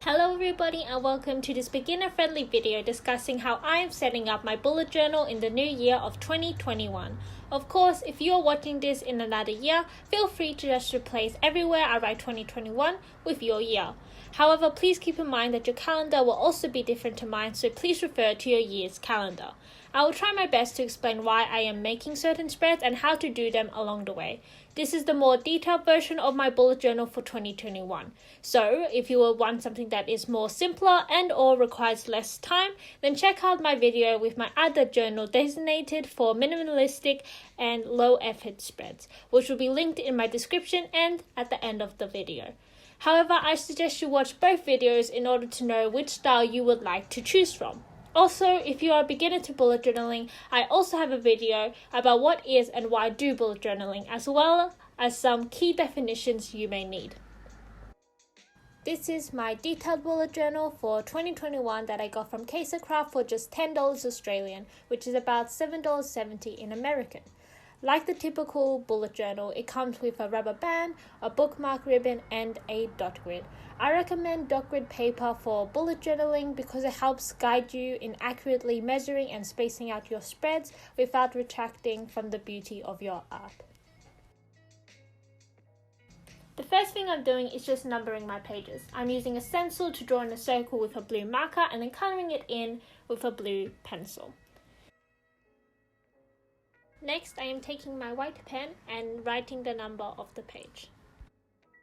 Hello everybody and welcome to this beginner-friendly video discussing how I am setting up my bullet journal in the new year of 2021. Of course, if you are watching this in another year, feel free to just replace everywhere I write 2021 with your year. However, please keep in mind that your calendar will also be different to mine, so please refer to your year's calendar. I will try my best to explain why I am making certain spreads and how to do them along the way. This is the more detailed version of my bullet journal for 2021. So, if you will want something that is more simpler and or requires less time, then check out my video with my other journal designated for minimalistic and low effort spreads, which will be linked in my description and at the end of the video. However, I suggest you watch both videos in order to know which style you would like to choose from. Also, if you are a beginner to bullet journaling, I also have a video about what is and why I do bullet journaling, as well as some key definitions you may need. This is my detailed bullet journal for 2021 that I got from Craft for just $10 Australian, which is about $7.70 in American. Like the typical bullet journal, it comes with a rubber band, a bookmark ribbon, and a dot grid. I recommend dot grid paper for bullet journaling because it helps guide you in accurately measuring and spacing out your spreads without retracting from the beauty of your art. The first thing I'm doing is just numbering my pages. I'm using a stencil to draw in a circle with a blue marker and then colouring it in with a blue pencil. Next, I am taking my white pen and writing the number of the page.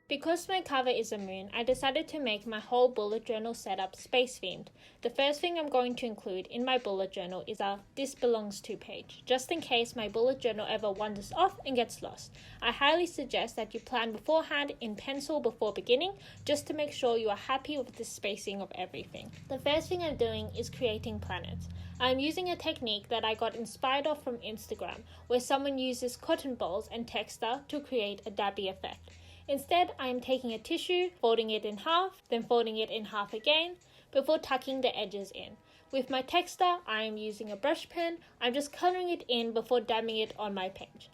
Because my cover is a moon, I decided to make my whole bullet journal setup space themed. The first thing I'm going to include in my bullet journal is a "This belongs to" page, just in case my bullet journal ever wanders off and gets lost. I highly suggest that you plan beforehand in pencil before beginning, just to make sure you are happy with the spacing of everything. The first thing I'm doing is creating planets. I'm using a technique that I got inspired of from Instagram, where someone uses cotton balls and texture to create a dabby effect. Instead, I am taking a tissue, folding it in half, then folding it in half again, before tucking the edges in. With my texture, I am using a brush pen. I'm just colouring it in before dabbing it on my page.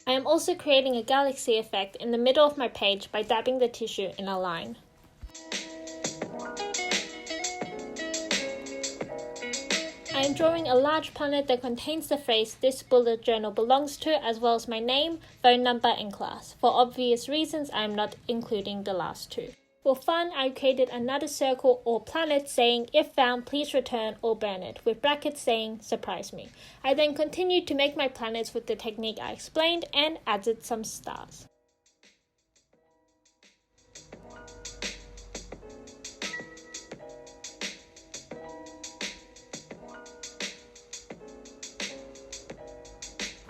I am also creating a galaxy effect in the middle of my page by dabbing the tissue in a line. I am drawing a large planet that contains the phrase "This bullet journal belongs to," as well as my name, phone number, and class. For obvious reasons, I am not including the last two. For fun, I created another circle or planet saying "If found, please return or burn it," with brackets saying "Surprise me." I then continued to make my planets with the technique I explained and added some stars.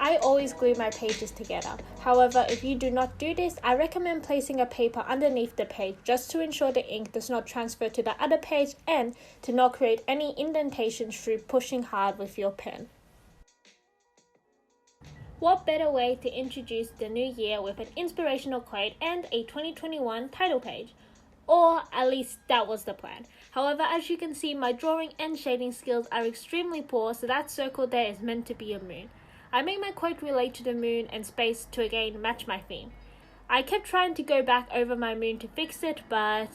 I always glue my pages together. However, if you do not do this, I recommend placing a paper underneath the page just to ensure the ink does not transfer to the other page and to not create any indentations through pushing hard with your pen. What better way to introduce the new year with an inspirational quote and a 2021 title page? Or at least that was the plan. However, as you can see, my drawing and shading skills are extremely poor, so that circle there is meant to be a moon. I made my quote relate to the moon and space to again match my theme. I kept trying to go back over my moon to fix it, but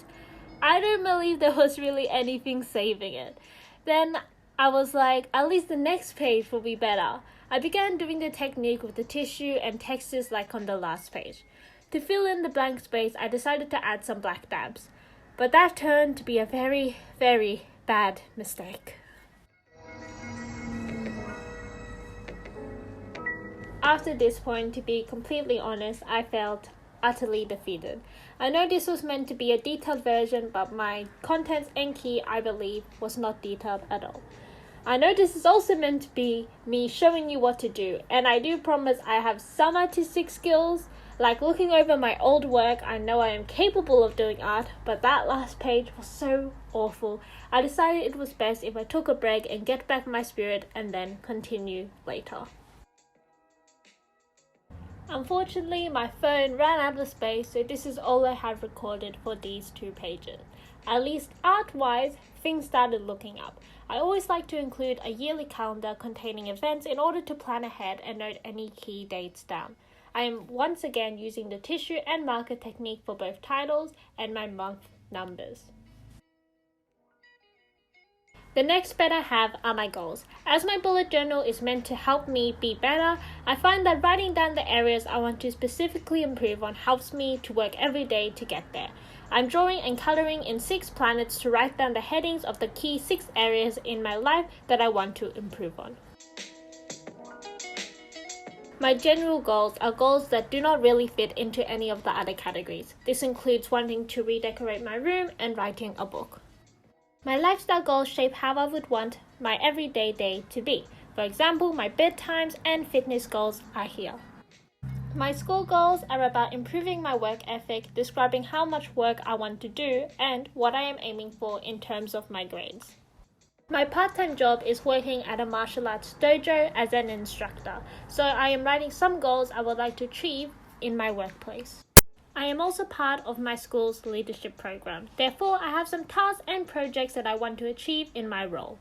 I don't believe there was really anything saving it. Then I was like, at least the next page will be better. I began doing the technique with the tissue and textures like on the last page. To fill in the blank space, I decided to add some black dabs. But that turned to be a very, very bad mistake. After this point, to be completely honest, I felt utterly defeated. I know this was meant to be a detailed version, but my contents and key, I believe, was not detailed at all. I know this is also meant to be me showing you what to do, and I do promise I have some artistic skills. Like looking over my old work, I know I am capable of doing art, but that last page was so awful, I decided it was best if I took a break and get back my spirit and then continue later. Unfortunately, my phone ran out of space, so this is all I have recorded for these 2 pages. At least art-wise, things started looking up. I always like to include a yearly calendar containing events in order to plan ahead and note any key dates down. I am once again using the tissue and marker technique for both titles and my month numbers. The next spread I have are my goals. As my bullet journal is meant to help me be better, I find that writing down the areas I want to specifically improve on helps me to work every day to get there. I'm drawing and coloring in 6 planets to write down the headings of the key 6 areas in my life that I want to improve on. My general goals are goals that do not really fit into any of the other categories. This includes wanting to redecorate my room and writing a book. My lifestyle goals shape how I would want my everyday day to be. For example, my bedtimes and fitness goals are here. My school goals are about improving my work ethic, describing how much work I want to do, and what I am aiming for in terms of my grades. My part-time job is working at a martial arts dojo as an instructor, so I am writing some goals I would like to achieve in my workplace. I am also part of my school's leadership program. Therefore, I have some tasks and projects that I want to achieve in my role.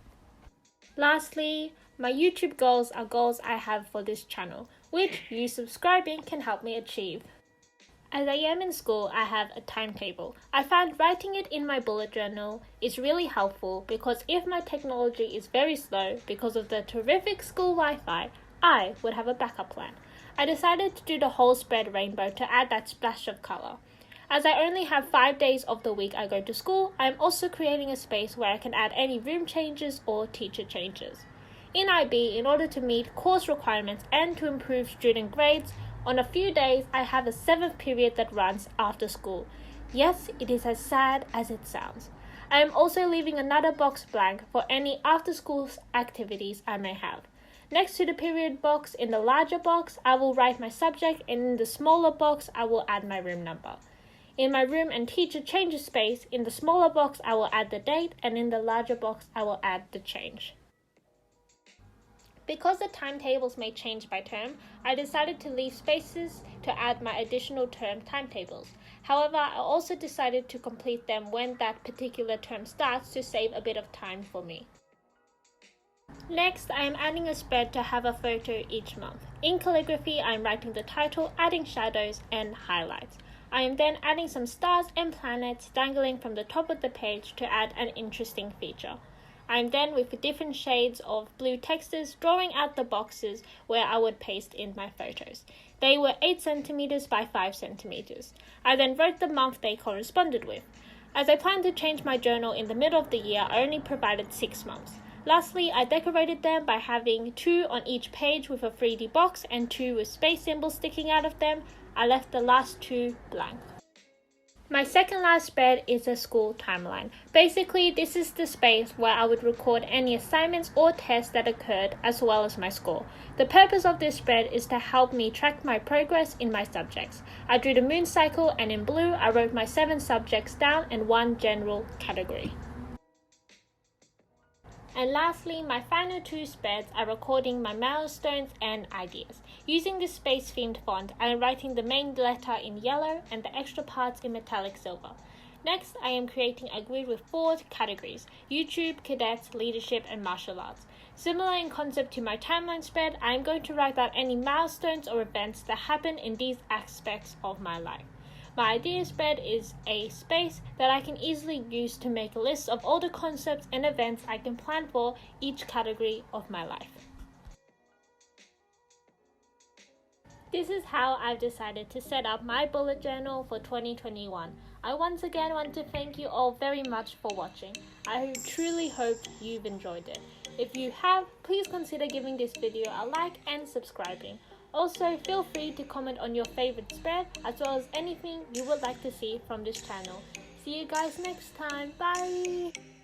Lastly, my YouTube goals are goals I have for this channel, which you subscribing can help me achieve. As I am in school, I have a timetable. I found writing it in my bullet journal is really helpful because if my technology is very slow because of the terrific school Wi-Fi, I would have a backup plan. I decided to do the whole spread rainbow to add that splash of color. As I only have 5 days of the week I go to school, I am also creating a space where I can add any room changes or teacher changes. In IB, in order to meet course requirements and to improve student grades, on a few days I have a 7th period that runs after school. Yes, it is as sad as it sounds. I am also leaving another box blank for any after-school activities I may have. Next to the period box, in the larger box, I will write my subject, and in the smaller box, I will add my room number. In my room and teacher changes space, in the smaller box, I will add the date, and in the larger box, I will add the change. Because the timetables may change by term, I decided to leave spaces to add my additional term timetables. However, I also decided to complete them when that particular term starts to save a bit of time for me. Next, I am adding a spread to have a photo each month. In calligraphy, I am writing the title, adding shadows and highlights. I am then adding some stars and planets dangling from the top of the page to add an interesting feature. I am then, with different shades of blue textures, drawing out the boxes where I would paste in my photos. They were 8 cm by 5 cm. I then wrote the month they corresponded with. As I planned to change my journal in the middle of the year, I only provided 6 months. Lastly, I decorated them by having 2 on each page with a 3D box and 2 with space symbols sticking out of them. I left the last 2 blank. My second last spread is a school timeline. Basically, this is the space where I would record any assignments or tests that occurred as well as my score. The purpose of this spread is to help me track my progress in my subjects. I drew the moon cycle, and in blue I wrote my 7 subjects down and 1 general category. And lastly, my final 2 spreads are recording my milestones and ideas. Using this space-themed font, I am writing the main letter in yellow and the extra parts in metallic silver. Next, I am creating a grid with 4 categories: YouTube, cadets, leadership, and martial arts. Similar in concept to my timeline spread, I am going to write out any milestones or events that happen in these aspects of my life. My idea spread is a space that I can easily use to make a list of all the concepts and events I can plan for each category of my life. This is how I've decided to set up my bullet journal for 2021. I once again want to thank you all very much for watching. I truly hope you've enjoyed it. If you have, please consider giving this video a like and subscribing. Also, feel free to comment on your favorite spread as well as anything you would like to see from this channel. See you guys next time. Bye!